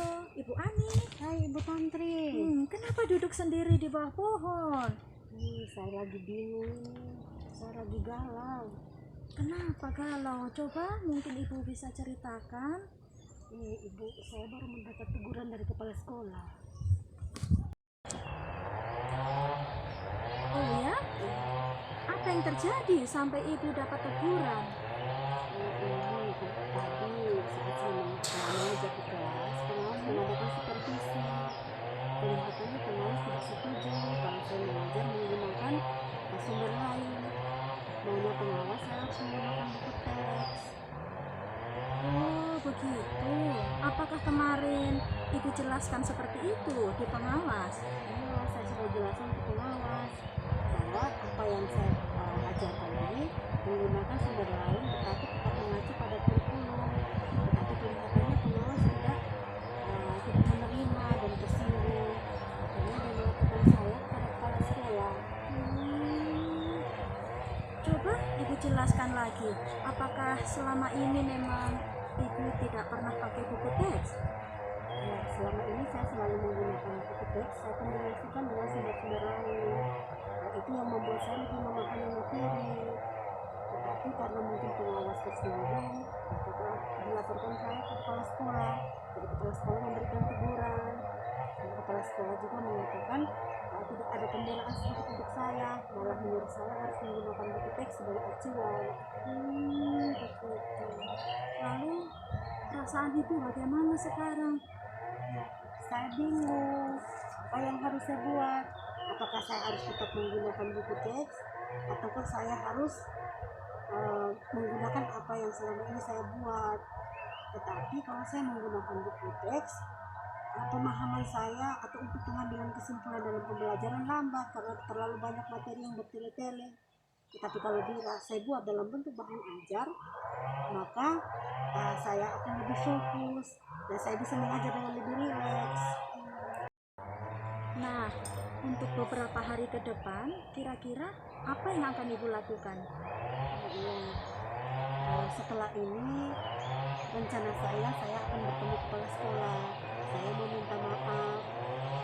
Halo, Ibu Ani. Hai Ibu Tantri. Kenapa duduk sendiri di bawah pohon? Saya lagi bingung, saya lagi galau. Kenapa galau? Coba mungkin Ibu bisa ceritakan. Ibu, saya baru mendapat teguran dari kepala sekolah. Oh ya? Apa yang terjadi sampai Ibu dapat teguran? Tadi saat saya mengajar di kelas, pengawas mengadakan supervisi. Kelihatannya pengawas tidak setuju kalau saya mengajar menggunakan sumber lain. Maunya pengawas saya harus menggunakan buku teks. Oh begitu. Apakah kemarin Ibu jelaskan seperti itu di pengawas? Saya sudah jelaskan ke pengawas bahwa apa yang saya ajarkan ini menggunakan sumber lain tetapi tetap mengacu pada kurikulum. Tetapi kelihatannya pengawas tidak menerima dan tersinggung. Akhirnya dia melakukan saya kepada kepala sekolah. Coba Ibu jelaskan lagi. Apakah selama ini memang Ibu tidak pernah pakai buku teks? Ya, selama ini saya selalu menggunakan buku teks. Saya kombinasikan dengan sumber-sumber lain. Itu yang membuat saya lebih memahami materi. Tetapi karena mungkin pengawas tersinggung, maka dilaporkan saya ke kepala sekolah. Jadi kepala sekolah memberikan teguran. Dan kepala sekolah juga mengatakan tidak ada pembelaan sedikit untuk saya, malah menyuruh saya harus menggunakan buku teks sebagai acuan. Begitu. Lalu perasaan Ibu bagaimana sekarang? Saya bingung apa yang harus saya buat. Apakah saya harus tetap menggunakan buku teks ataukah saya harus menggunakan apa yang selama ini saya buat. Tetapi kalau saya menggunakan buku teks, pemahaman saya atau untuk pengambilan kesimpulan dalam pembelajaran lambat karena terlalu banyak materi yang bertele-tele. Tetapi kalau bila saya buat dalam bentuk bahan ajar, maka saya akan lebih fokus dan saya bisa mengajar dengan lebih rileks. Nah, untuk beberapa hari ke depan, kira-kira apa yang akan Ibu lakukan? Setelah ini, rencana saya akan bertemu kepala sekolah. Saya meminta maaf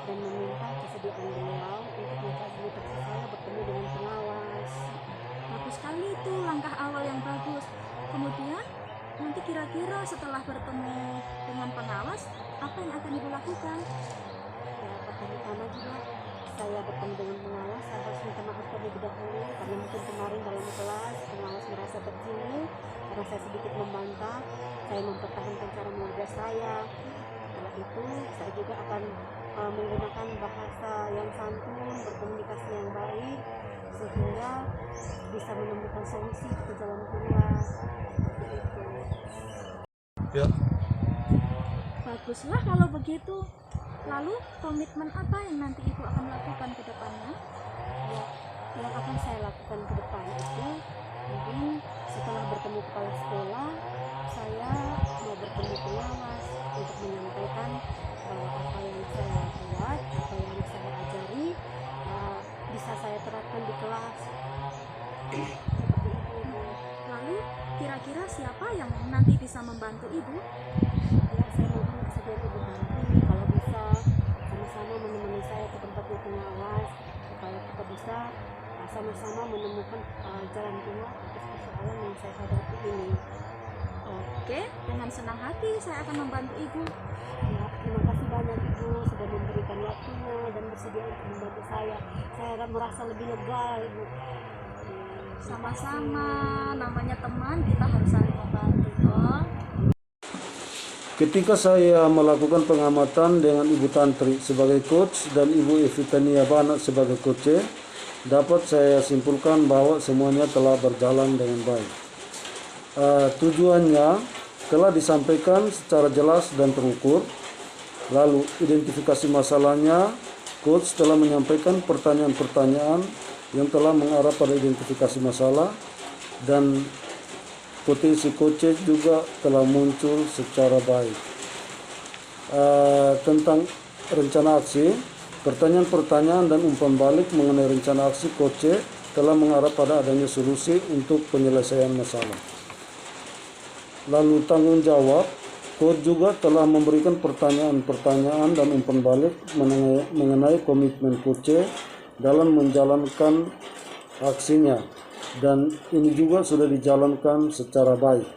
dan meminta kesediaan beliau untuk memfasilitasi saya bertemu dengan pengawas. Bagus sekali itu langkah awal yang bagus. Kemudian, nanti kira-kira setelah bertemu dengan pengawas, apa yang akan Ibu lakukan? Pertama juga saya bertemu dengan pengawas, saya harus minta maaf terlebih dahulu karena mungkin kemarin dalam kelas pengawas merasa tersinggung karena saya sedikit membantah. Saya mempertahankan cara mengajar saya. Setelah itu saya juga akan menggunakan bahasa yang santun, berkomunikasi yang baik sehingga bisa menemukan solusi ke jalan keluar. Seperti itu. Ya. Baguslah kalau begitu. Lalu komitmen apa yang nanti Ibu akan lakukan ke depannya? Ya, yang akan saya lakukan ke depan itu mungkin setelah bertemu kepala sekolah, saya mau bertemu pengawas untuk menyampaikan apa yang saya buat, apa yang saya ajari bisa saya terapkan di kelas. Seperti itu, Ibu. Lalu kira-kira siapa yang nanti bisa membantu Ibu? Ya, saya mohon kesediaan Ibu Tantri kalau bisa sama-sama menemani saya ke tempatnya pengawas supaya kita bisa sama-sama menemukan jalan keluar atas persoalan yang saya hadapi ini. Oke, dengan senang hati saya akan membantu Ibu. Ya, terima kasih banyak Ibu sudah memberikan waktunya dan bersedia untuk membantu saya. Saya akan merasa lebih lega, Ibu. Sama-sama, namanya teman kita harus saling membantu toh. Ketika saya melakukan pengamatan dengan Ibu Tantri sebagai coach dan Ibu Evitania Bana sebagai coach, dapat saya simpulkan bahwa semuanya telah berjalan dengan baik. Tujuannya telah disampaikan secara jelas dan terukur. Lalu identifikasi masalahnya, coach telah menyampaikan pertanyaan-pertanyaan yang telah mengarah pada identifikasi masalah dan potensi coach juga telah muncul secara baik. Tentang rencana aksi, pertanyaan-pertanyaan dan umpan balik mengenai rencana aksi coach telah mengarah pada adanya solusi untuk penyelesaian masalah. Lalu tanggung jawab Coach juga telah memberikan pertanyaan-pertanyaan dan umpan balik mengenai komitmen Coach dalam menjalankan aksinya, dan ini juga sudah dijalankan secara baik.